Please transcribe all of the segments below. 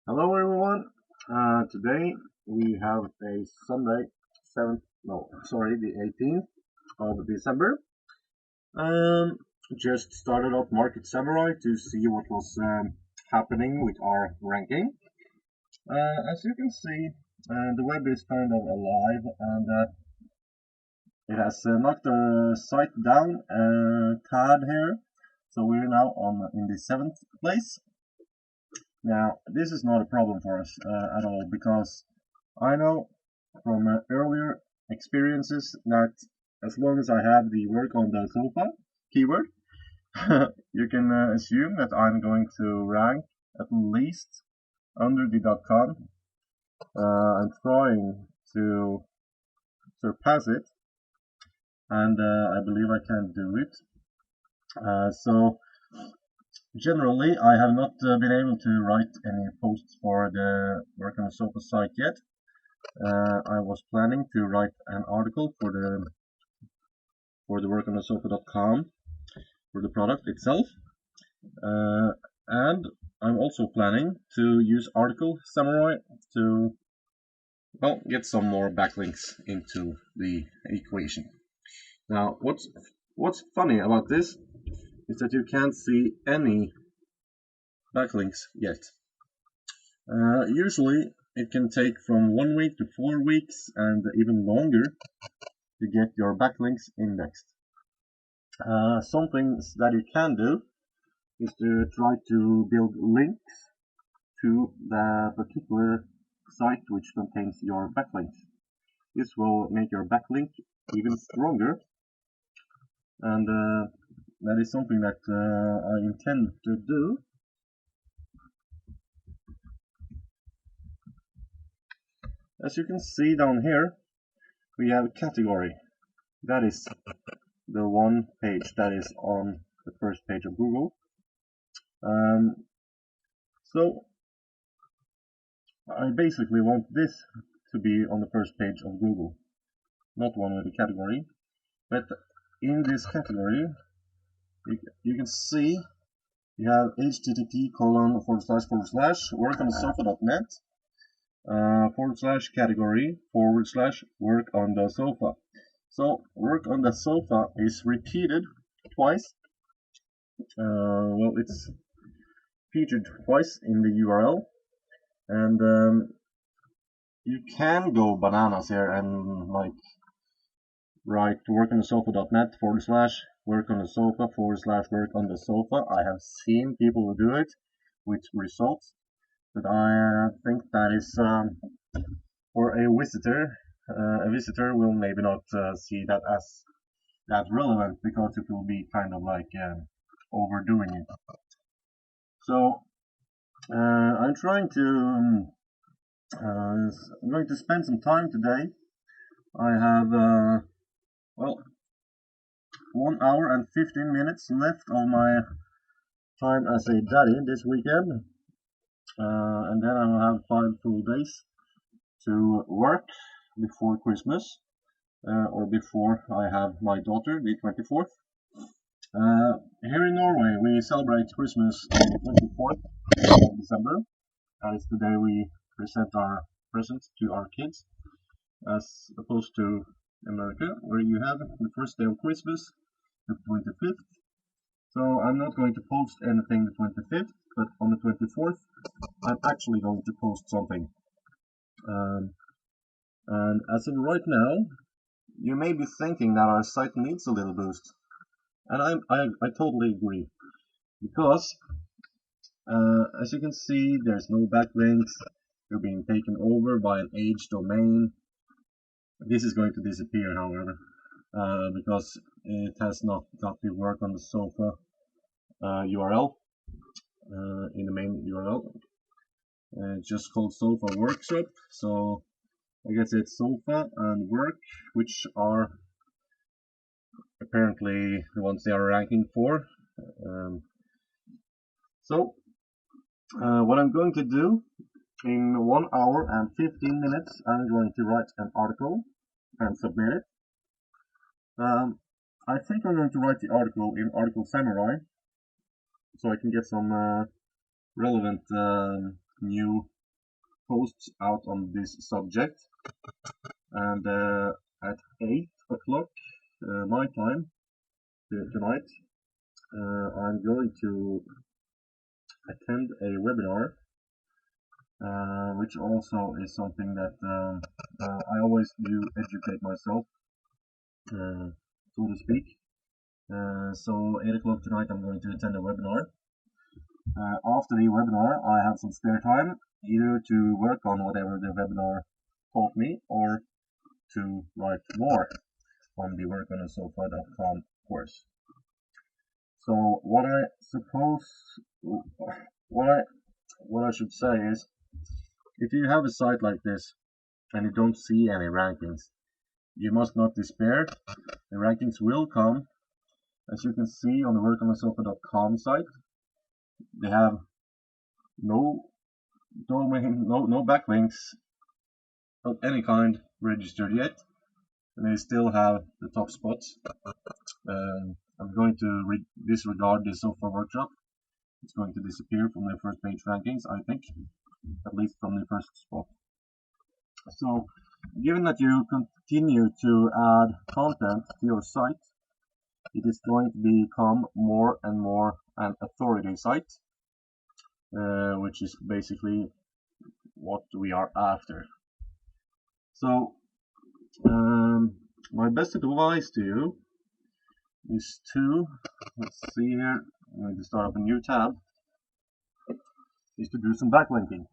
Hello everyone. Today we have a Sunday, 7th, no, sorry, the 18th of December. Um, just started up Market Samurai to see what was happening with our ranking. As you can see, the web is kind of alive and it has knocked the site down a tad here. So we're now on in the 7th place. Now, this is not a problem for us at all because I know from earlier experiences that as long as I have the work on the sofa keyword, you can assume that I'm going to rank at least under the .com. I'm trying to surpass it, and I believe I can do it. So generally, I have not been able to write any posts for the work on the sofa site yet. I was planning to write an article for the work on the sofa.com for the product itself, uh, and I'm also planning to use Article Samurai to get some more backlinks into the equation. Now, what's funny about this is that you can't see any backlinks yet. Usually, it can take from 1 week to 4 weeks and even longer to get your backlinks indexed. Something that you can do is to try to build links to the particular site which contains your backlinks. This will make your backlink even stronger, and that is something that I intend to do. As you can see down here, we have a category. That is the one page that is on the first page of Google. So I basically want this to be on the first page of Google, not one with a category. But in this category, you can see you have http:// workonthesofa.net / category / work on the sofa. So work on the sofa is repeated twice. Well, it's featured twice in the URL, and you can go bananas here and like write workonthesofa.net / work on the sofa / work on the sofa. I have seen people do it with results, but I think that is for a visitor. A visitor will maybe not see that as that relevant because it will be kind of like overdoing it. So I'm trying to I'm going to spend some time today. I have well 1 hour and 15 minutes left on my time as a daddy this weekend, and then I will have 5 full days to work before Christmas, or before I have my daughter, the 24th. Here in Norway, we celebrate Christmas on the 24th of December. That is the day we present our presents to our kids, as opposed to America, where you have the first day of Christmas, the 25th. So I'm not going to post anything the 25th, but on the 24th, I'm actually going to post something. And as of right now, you may be thinking that our site needs a little boost. And I totally agree. Because, as you can see, there's no backlinks. You're being taken over by an age domain. This is going to disappear, however, because it has not got the work on the sofa URL in the main URL. It's just called Sofa Workshop. So I guess it's sofa and work, which are apparently the ones they are ranking for. Um, so what I'm going to do in 1 hour and 15 minutes, I'm going to write an article and submit it. I think I'm going to write the article in Article Samurai so I can get some relevant new posts out on this subject, and at 8 o'clock my time tonight, I'm going to attend a webinar, which also is something that I always do educate myself, so to speak. So 8 o'clock tonight I'm going to attend a webinar. After the webinar I have some spare time, either to work on whatever the webinar taught me or to write more on the workonasofa.com course. So what I should say is, if you have a site like this and you don't see any rankings, you must not despair. The rankings will come. As you can see on the workonasofa.com site, they have no domain, no backlinks of any kind registered yet, and they still have the top spots. I'm going to disregard the sofa workshop. It's going to disappear from the first page rankings, I think, at least from the first spot. So, given that you continue to add content to your site, it is going to become more and more an authority site, which is basically what we are after. So, my best advice to you is to, let's see here, I'm going to start up a new tab, is to do some backlinking.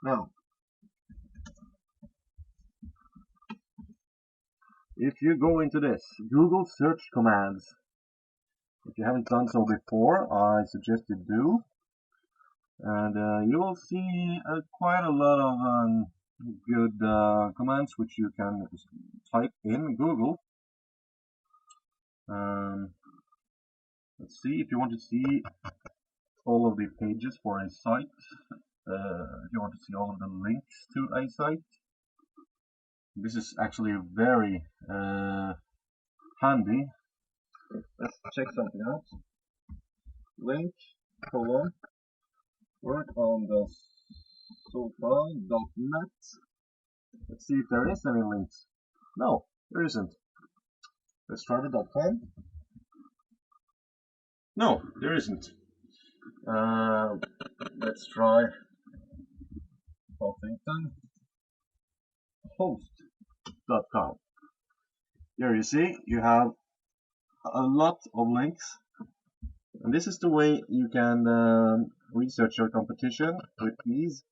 Now, if you go into this Google search commands, if you haven't done so before, I suggest you do, and you will see quite a lot of good commands which you can type in Google. Let's see, if you want to see all of the pages for a site, if you want to see all of the links to a site, this is actually very handy. Let's check something out. Link colon workonasofa.net. Let's see if there is any links. No, there isn't. Let's try the .com. No, there isn't. Let's try Huffington Post.com. There you see, you have a lot of links, and this is the way you can research your competition with ease.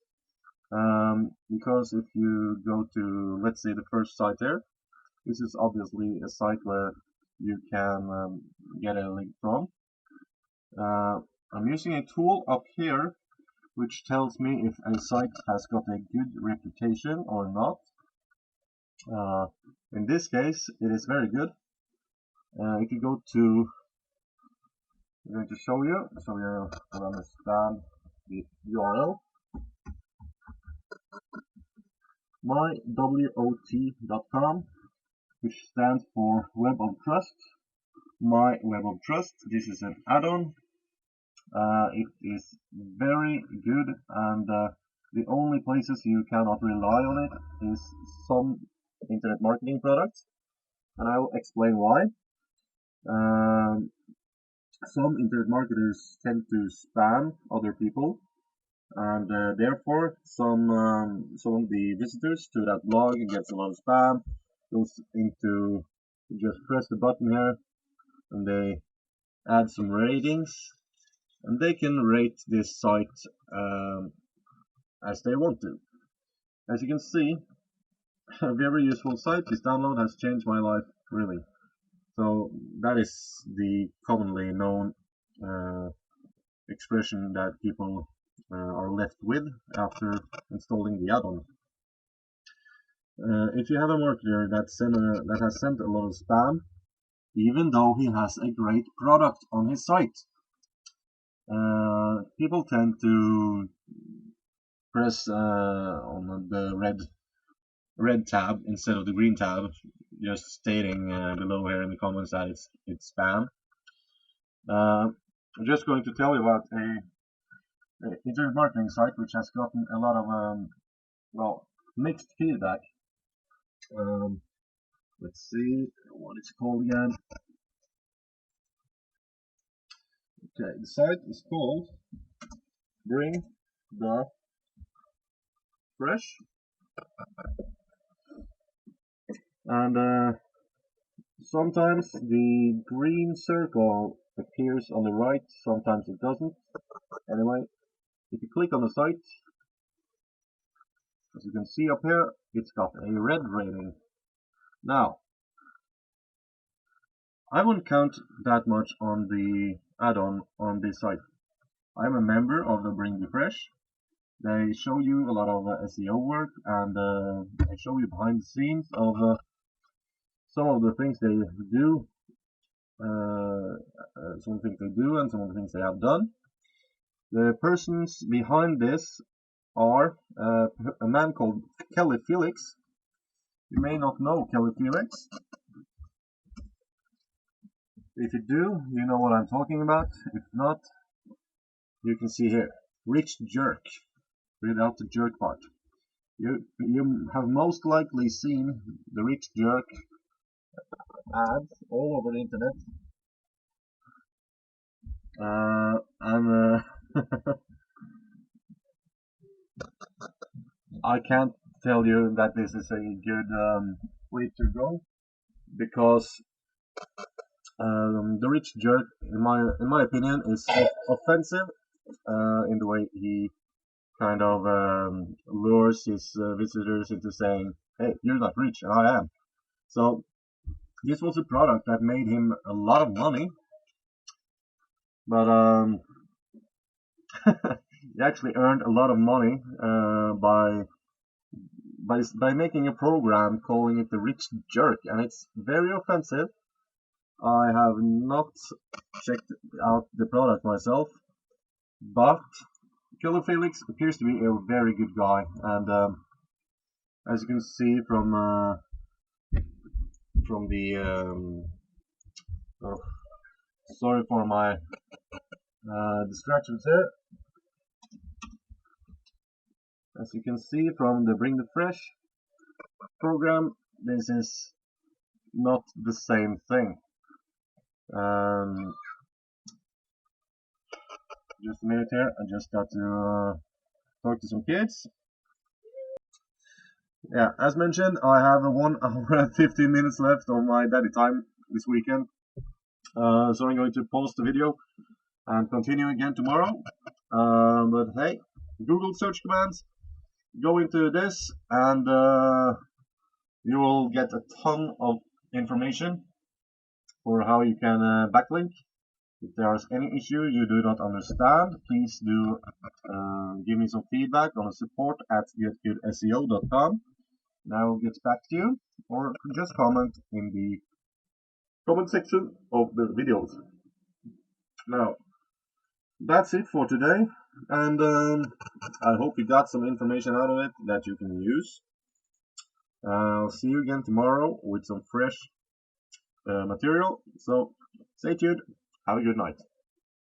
Because if you go to, let's say, the first site there, this is obviously a site where you can get a link from. I'm using a tool up here which tells me if a site has got a good reputation or not. In this case, it is very good. If you go to, I'm going to show you so you will understand the URL. mywot.com, which stands for Web of Trust. My Web of Trust. This is an add-on. It is very good, and the only places you cannot rely on it is some internet marketing products, and I will explain why. Some internet marketers tend to spam other people, and therefore some of the visitors to that blog gets a lot of spam, goes into, just press the button here and they add some ratings, and they can rate this site as they want to. As you can see, a very useful site. This download has changed my life, really. So that is the commonly known expression that people are left with after installing the add-on. If you have a marketer that has sent a lot of spam, even though he has a great product on his site, people tend to press on the red tab instead of the green tab, just stating below here in the comments that it's spam. I'm just going to tell you about internet marketing site which has gotten a lot of well, mixed feedback. Um, let's see what it's called again. Okay, the site is called Bring the Fresh, and sometimes the green circle appears on the right, sometimes it doesn't. Anyway, if you click on the site, as you can see up here, it's got a red rating. Now, I wouldn't count that much on the add-on on this site. I'm a member of the Bring the Fresh. They show you a lot of SEO work, and they show you behind the scenes of some of the things they do, some of the things they do, and some of the things they have done. The persons behind this are a man called Kelly Felix. You may not know Kelly Felix. If you do, you know what I'm talking about. If not, you can see here, Rich Jerk, without the jerk part. You have most likely seen the Rich Jerk ads all over the internet. And I can't tell you that this is a good way to go, because the Rich Jerk, in my opinion, is offensive in the way he kind of lures his visitors into saying, "Hey, you're not rich, and I am." So this was a product that made him a lot of money, but he actually earned a lot of money by making a program calling it the Rich Jerk, and it's very offensive. I have not checked out the product myself, but Killer Felix appears to be a very good guy, and as you can see from the oh, sorry for my distractions here. As you can see from the Bring the Fresh program, this is not the same thing. Just a minute here, I just got to talk to some kids. Yeah, as mentioned, I have 1 hour and 15 minutes left on my daddy time this weekend. So I'm going to pause the video and continue again tomorrow. But hey, Google search commands, go into this, and you will get a ton of information for how you can backlink. If there is any issue you do not understand, please do give me some feedback on support@getgoodseo.com, and I will get back to you, or just comment in the comment section of the videos. Now, that's it for today, and I hope you got some information out of it that you can use. I'll see you again tomorrow with some fresh material, so stay tuned. Have a good night.